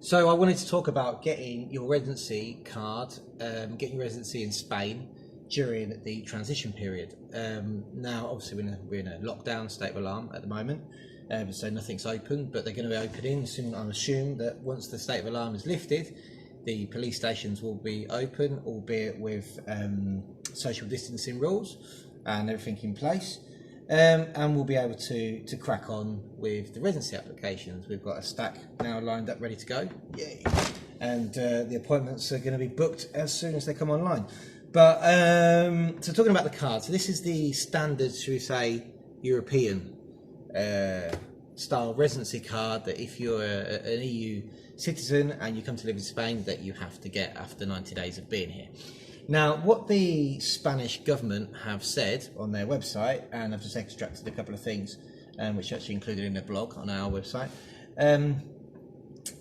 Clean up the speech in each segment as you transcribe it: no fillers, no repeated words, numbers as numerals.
So I wanted to talk about getting your residency card, getting your residency in Spain during the transition period. Now, obviously, we're in a lockdown, state of alarm at the moment, so nothing's open, but they're going to be opening soon. I assume that once the state of alarm is lifted, the police stations will be open, albeit with social distancing rules and everything in place. And we'll be able to crack on with the residency applications. We've got a stack now lined up, ready to go. Yay! And the appointments are going to be booked as soon as they come online. But so talking about the card, so this is the standard, should we say, European style residency card that if you're an EU citizen and you come to live in Spain, that you have to get after 90 days of being here. Now, what the Spanish government have said on their website, and I've just extracted a couple of things, which are actually included in a blog on our website,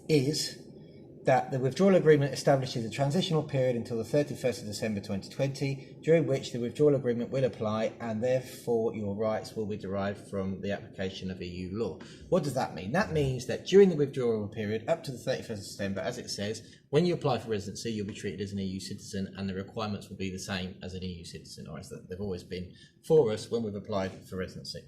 is that the withdrawal agreement establishes a transitional period until the 31st of December 2020, during which the withdrawal agreement will apply and therefore your rights will be derived from the application of EU law. What does that mean? That means that during the withdrawal period up to the 31st of December, as it says, when you apply for residency, you'll be treated as an EU citizen and the requirements will be the same as an EU citizen, or as they've always been for us when we've applied for residency.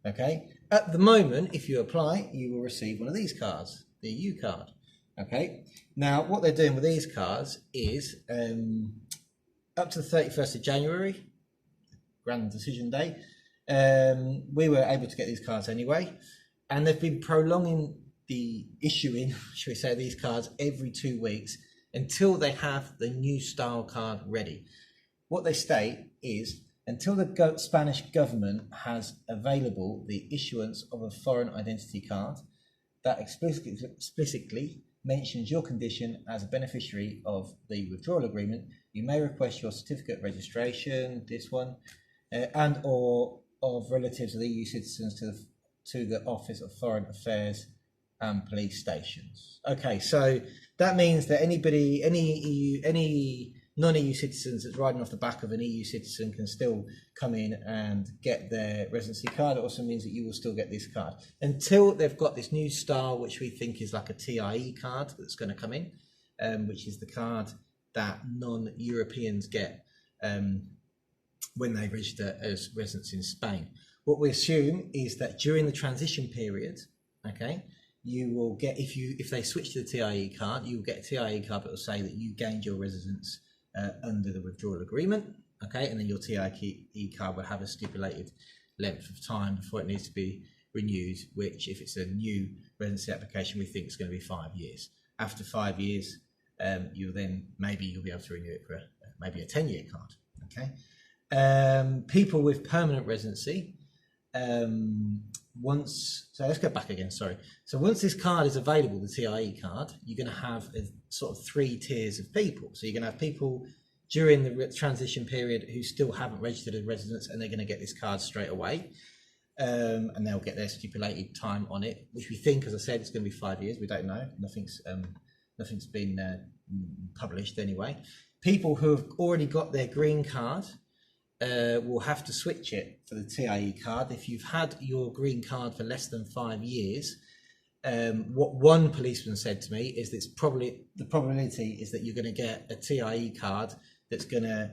Okay. At the moment, if you apply, you will receive one of these cards, the EU card. Okay, now what they're doing with these cards is up to the 31st of January, grand decision day, we were able to get these cards anyway, and they've been prolonging the issuing, should we say, these cards every 2 weeks until they have the new style card ready. What they state is until the Spanish government has available the issuance of a foreign identity card that explicitly mentions your condition as a beneficiary of the withdrawal agreement, you may request your certificate of registration, this one, and or of relatives of the EU citizens to the Office of Foreign Affairs and police stations. Okay, so that means that any non-EU citizens that's riding off the back of an EU citizen can still come in and get their residency card. It also means that you will still get this card until they've got this new style, which we think is like a TIE card that's going to come in, which is the card that non-Europeans get when they register as residents in Spain. What we assume is that during the transition period, okay, you will get, if they switch to the TIE card, you will get a TIE card that will say that you gained your residence under the withdrawal agreement, okay, and then your TIE card will have a stipulated length of time before it needs to be renewed, which if it's a new residency application, we think is going to be 5 years. After 5 years, you'll be able to renew it for maybe a 10-year card, okay. People with permanent residency, so let's go back again, sorry. So once this card is available, the TIE card, you're going to have a sort of 3 tiers of people. So you're going to have people during the transition period who still haven't registered as residents, and they're going to get this card straight away. And they'll get their stipulated time on it, which we think, as I said, it's going to be 5 years. We don't know. Nothing's been published anyway. People who have already got their green card will have to switch it for the TIE card. If you've had your green card for less than 5 years, what one policeman said to me is that the probability is that you're going to get a TIE card that's going to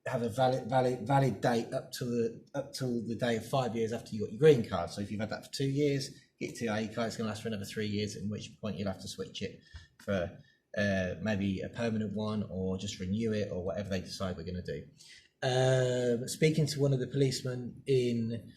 have a valid date up till the day of 5 years after you got your green card. So if you've had that for 2 years, get your TIE card, it's going to last for another 3 years, at which point you'll have to switch it for maybe a permanent one, or just renew it, or whatever they decide we're going to do. Speaking to one of the policemen in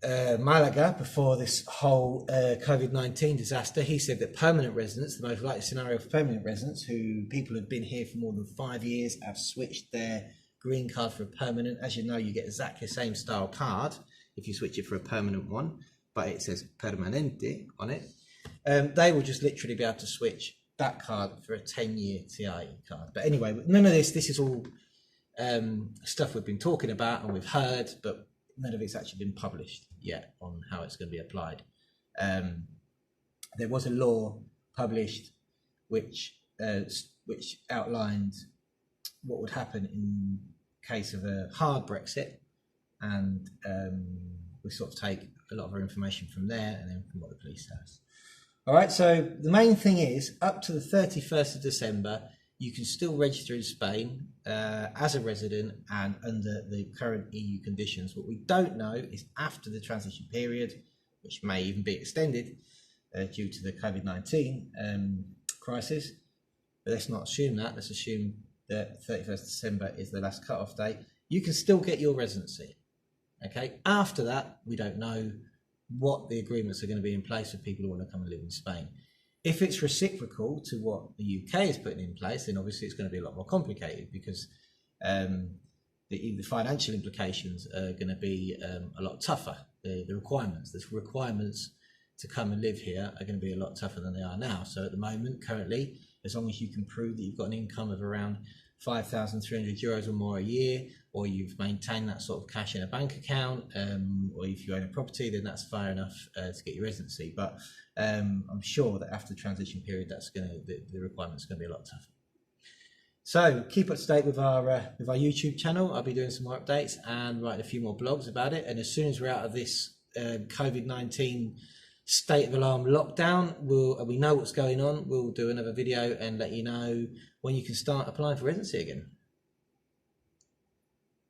Malaga before this whole COVID-19 disaster, he said that permanent residents, the most likely scenario for permanent residents, who people have been here for more than 5 years, have switched their green card for a permanent. As you know, you get exactly the same style card if you switch it for a permanent one, but it says permanente on it. They will just literally be able to switch that card for a 10-year TIE card. But anyway, none of this is all stuff we've been talking about and we've heard, but none of it's actually been published yet on how it's going to be applied. There was a law published which outlined what would happen in case of a hard Brexit, and we sort of take a lot of our information from there and then from what the police has. All right, so the main thing is up to the 31st of December, you can still register in Spain as a resident and under the current EU conditions. What we don't know is after the transition period, which may even be extended due to the COVID-19 crisis. But let's not assume that. Let's assume that 31st December is the last cut-off date. You can still get your residency. Okay. After that, we don't know what the agreements are going to be in place for people who want to come and live in Spain. If it's reciprocal to what the UK is putting in place, then obviously it's going to be a lot more complicated because the financial implications are going to be a lot tougher. The requirements to come and live here are going to be a lot tougher than they are now. So at the moment, currently, as long as you can prove that you've got an income of around €5,300 or more a year, or you've maintained that sort of cash in a bank account, or if you own a property, then that's fair enough to get your residency. But I'm sure that after the transition period, the requirements are going to be a lot tougher. So keep up to date with our YouTube channel. I'll be doing some more updates and writing a few more blogs about it. And as soon as we're out of this COVID-19 state of alarm lockdown, we know what's going on. We'll do another video and let you know when you can start applying for residency again.